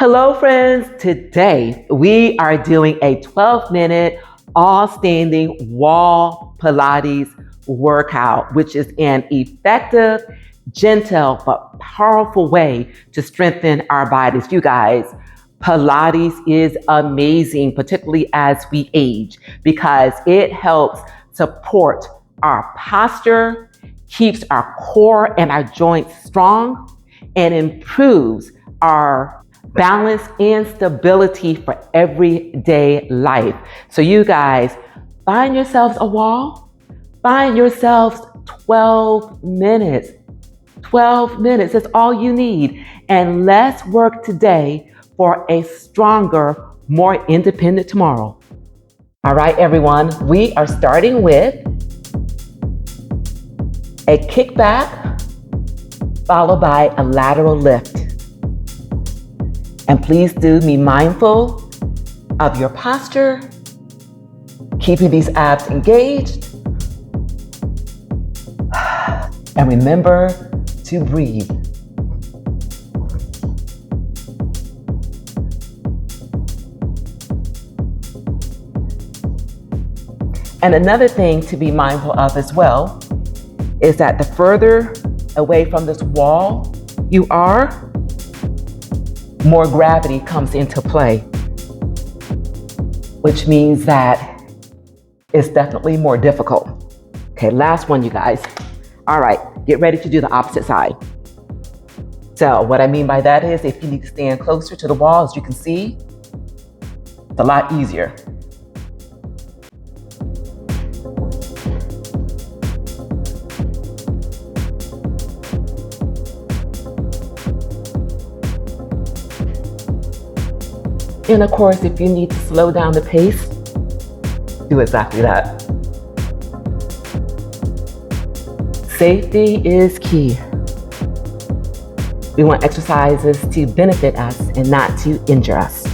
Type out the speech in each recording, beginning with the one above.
Hello, friends. Today we are doing a 12-minute all-standing wall Pilates workout, which is an effective, gentle, but powerful way to strengthen our bodies. You guys, Pilates is amazing, particularly as we age, because it helps support our posture, keeps our core and our joints strong, and improves our balance and stability for everyday life. So you guys, find yourselves a wall, find yourselves 12 minutes. 12 minutes, that's all you need. And let's work today for a stronger, more independent tomorrow. All right, everyone, we are starting with a kickback followed by a lateral lift. And please do be mindful of your posture, keeping these abs engaged. And remember to breathe. And another thing to be mindful of as well is that the further away from this wall you are, more gravity comes into play, which means that it's definitely more difficult. Okay, last one, you guys. All right, get ready to do the opposite side. So what I mean by that is if you need to stand closer to the wall, as you can see, it's a lot easier. And of course, if you need to slow down the pace, do exactly that. Safety is key. We want exercises to benefit us and not to injure us.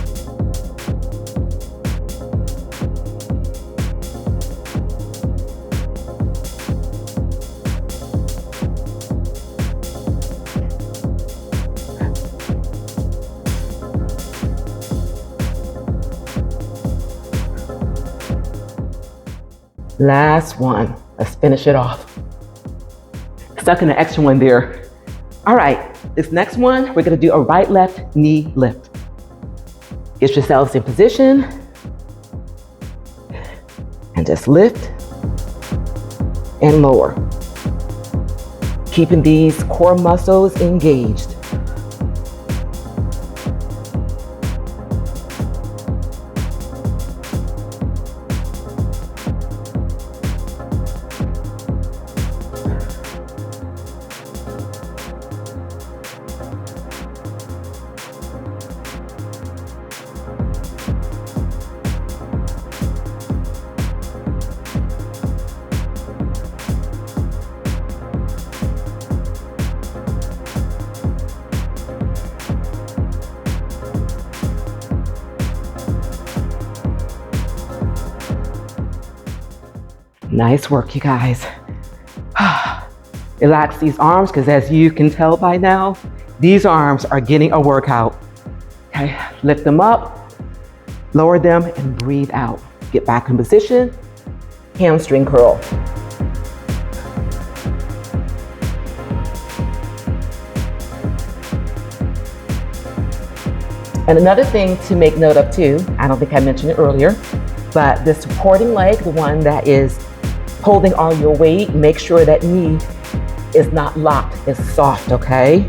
Last one. Let's finish it off. Stuck in the extra one there. All right, this next one, we're gonna do a right-left knee lift. Get yourselves in position and just lift and lower. Keeping these core muscles engaged. Nice work, you guys. Relax these arms, because as you can tell by now, these arms are getting a workout. Okay, lift them up, lower them, and breathe out. Get back in position, hamstring curl. And another thing to make note of too, I don't think I mentioned it earlier, but the supporting leg, the one that is holding all your weight, make sure that knee is not locked, it's soft, okay?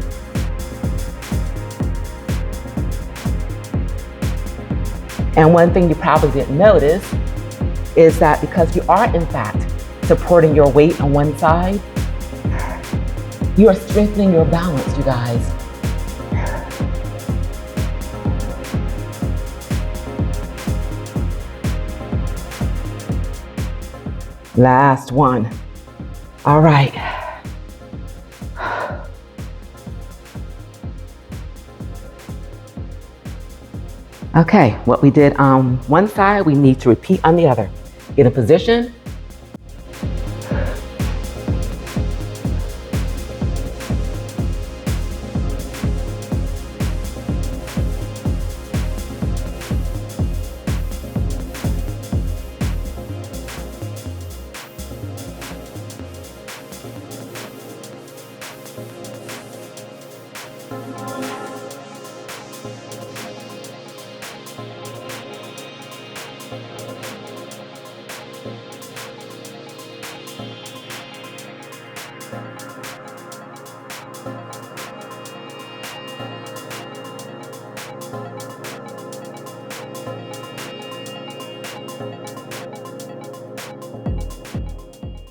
And one thing you probably didn't notice is that because you are in fact supporting your weight on one side, you are strengthening your balance, you guys. Last one. All right. Okay, what we did on one side, we need to repeat on the other. Get in position.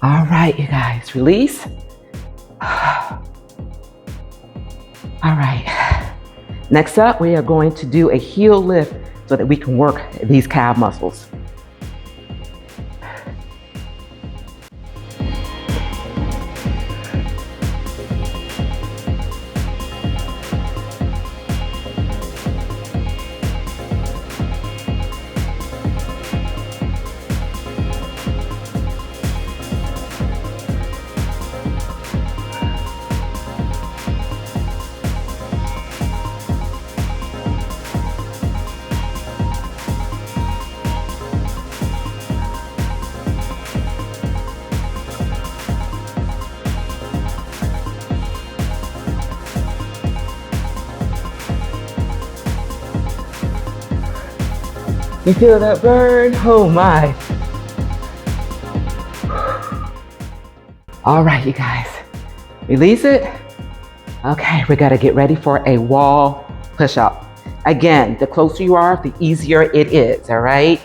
All right, you guys, release. All right. Next up, we are going to do a heel lift so that we can work these calf muscles. You feel that burn? Oh my. All right, you guys, release it. Okay, we gotta get ready for a wall push-up. Again, the closer you are, the easier it is, all right?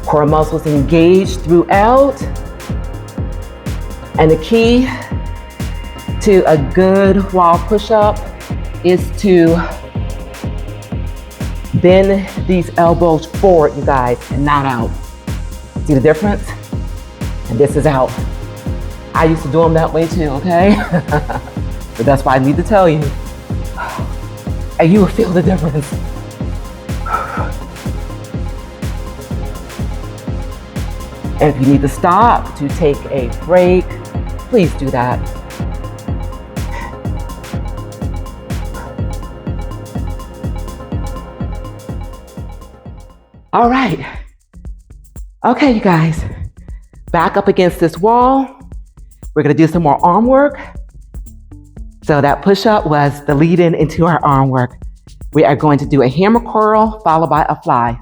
Core muscles engaged throughout. And the key to a good wall push-up is to bend these elbows forward, you guys, and not out. See the difference? And this is out. I used to do them that way too, okay? But that's why I need to tell you. And you will feel the difference. And if you need to stop to take a break, please do that. All right. Okay, you guys, back up against this wall. We're gonna do some more arm work. So that push-up was the lead-in into our arm work. We are going to do a hammer curl followed by a fly.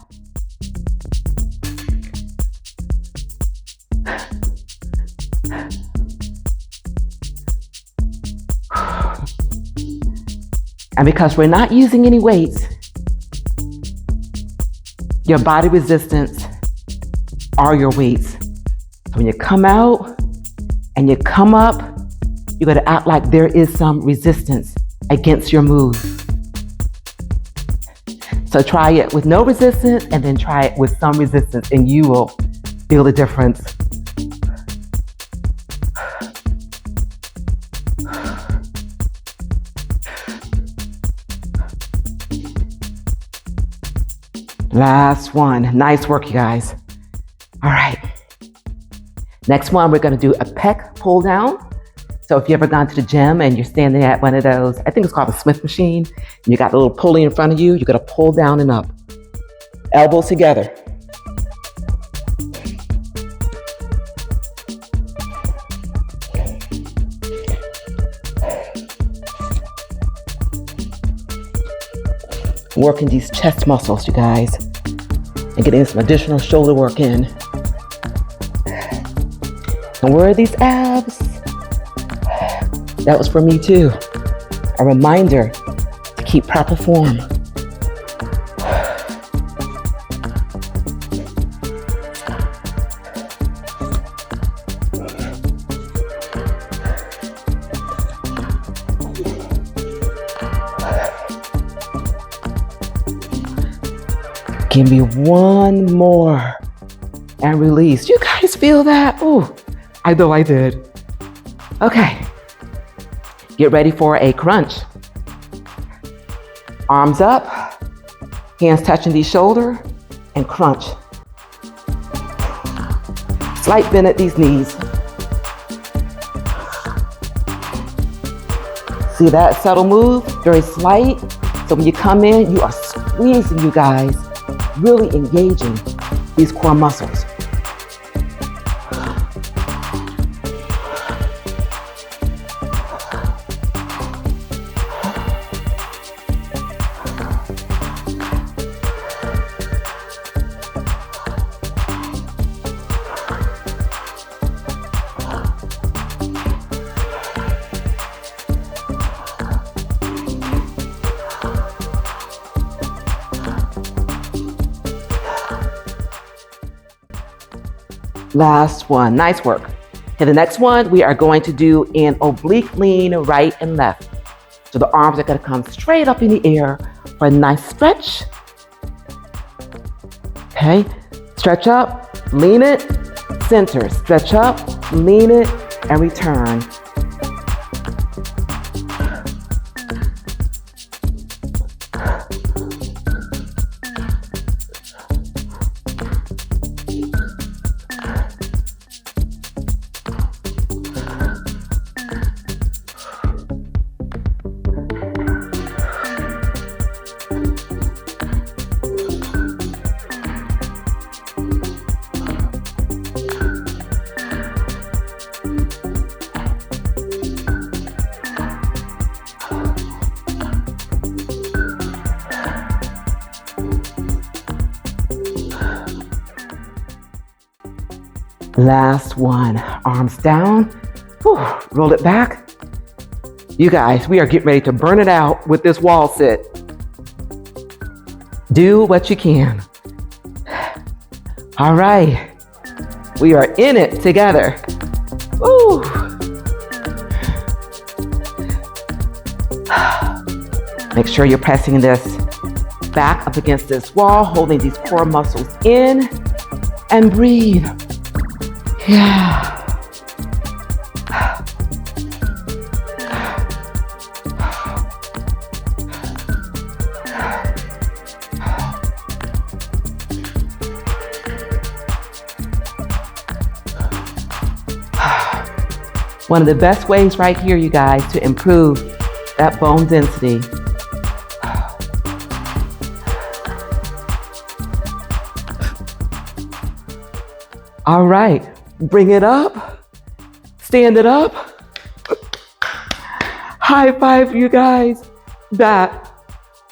And because we're not using any weights, your body resistance are your weights. So when you come out and you come up, you gotta act like there is some resistance against your move. So try it with no resistance and then try it with some resistance and you will feel the difference. Last one. Nice work, you guys. All right. Next one, we're going to do a pec pull down. So if you ever gone to the gym and you're standing at one of those, I think it's called a Smith machine, and you got a little pulley in front of you, you got to pull down and up. Elbows together. Working these chest muscles, you guys, and getting some additional shoulder work in. And where are these abs? That was for me too. A reminder to keep proper form. Give me one more and release. You guys feel that? Oh, I know I did. Okay, get ready for a crunch. Arms up, hands touching the shoulder, and crunch. Slight bend at these knees. See that subtle move? Very slight. So when you come in, you are squeezing, you guys, really engaging these core muscles. Last one. Nice work. Okay, the next one, we are going to do an oblique lean right and left. So the arms are going to come straight up in the air for a nice stretch. Okay, stretch up, lean it, center, stretch up, lean it, and return. Last one, arms down, whew, roll it back. You guys, we are getting ready to burn it out with this wall sit. Do what you can. All right, we are in it together. Woo. Make sure you're pressing this back up against this wall, holding these core muscles in, and breathe. Yeah. One of the best ways right here, you guys, to improve that bone density. All right. Bring it up, stand it up. High five, you guys. That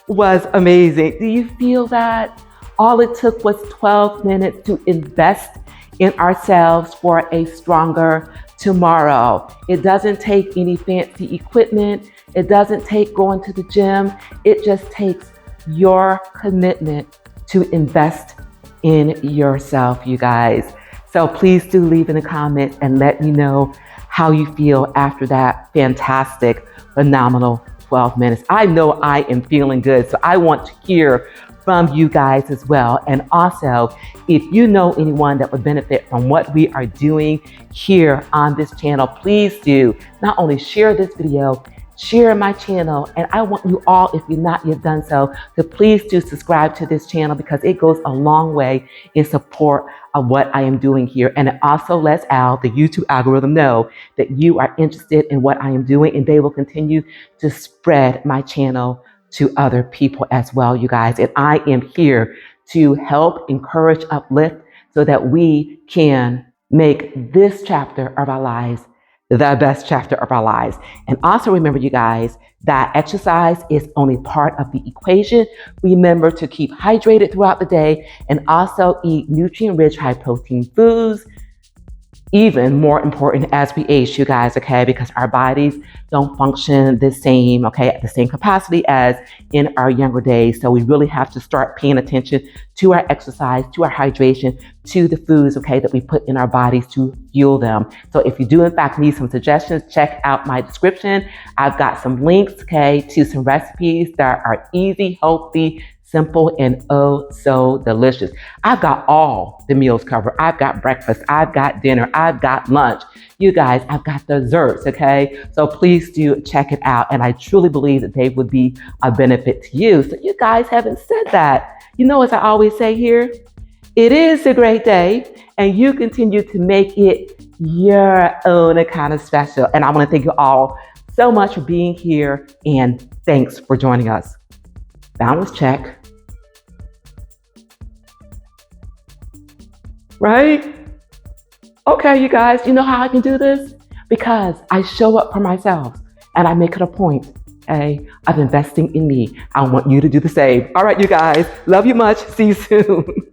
was amazing. Do you feel that? All it took was 12 minutes to invest in ourselves for a stronger tomorrow. It doesn't take any fancy equipment. It doesn't take going to the gym. It just takes your commitment to invest in yourself, you guys. So please do leave in the comments and let me know how you feel after that fantastic, phenomenal 12 minutes. I know I am feeling good, so I want to hear from you guys as well. And also, if you know anyone that would benefit from what we are doing here on this channel, please do not only share this video, share my channel, and I want you all, if you've not yet done so, to please do subscribe to this channel because it goes a long way in support of what I am doing here. And it also lets out the YouTube algorithm know that you are interested in what I am doing, and they will continue to spread my channel to other people as well, you guys. And I am here to help, encourage, uplift so that we can make this chapter of our lives the best chapter of our lives. And also remember, you guys, that exercise is only part of the equation. Remember to keep hydrated throughout the day and also eat nutrient-rich, high-protein foods. Even more important as we age, you guys, okay? Because our bodies don't function the same, okay, at the same capacity as in our younger days. So we really have to start paying attention to our exercise, to our hydration, to the foods, okay, that we put in our bodies to fuel them. So if you do, in fact, need some suggestions, check out my description. I've got some links, okay, to some recipes that are easy, healthy, simple, and oh so delicious. I've got all the meals covered. I've got breakfast, I've got dinner, I've got lunch. You guys, I've got desserts, okay? So please do check it out. And I truly believe that they would be a benefit to you. So you guys haven't said that. You know, as I always say here, it is a great day and you continue to make it your own kind of special. And I want to thank you all so much for being here and thanks for joining us. Balance check. Right? Okay, you guys, you know how I can do this? Because I show up for myself and I make it a point, okay, of investing in me. I want you to do the same. All right, you guys, love you much. See you soon.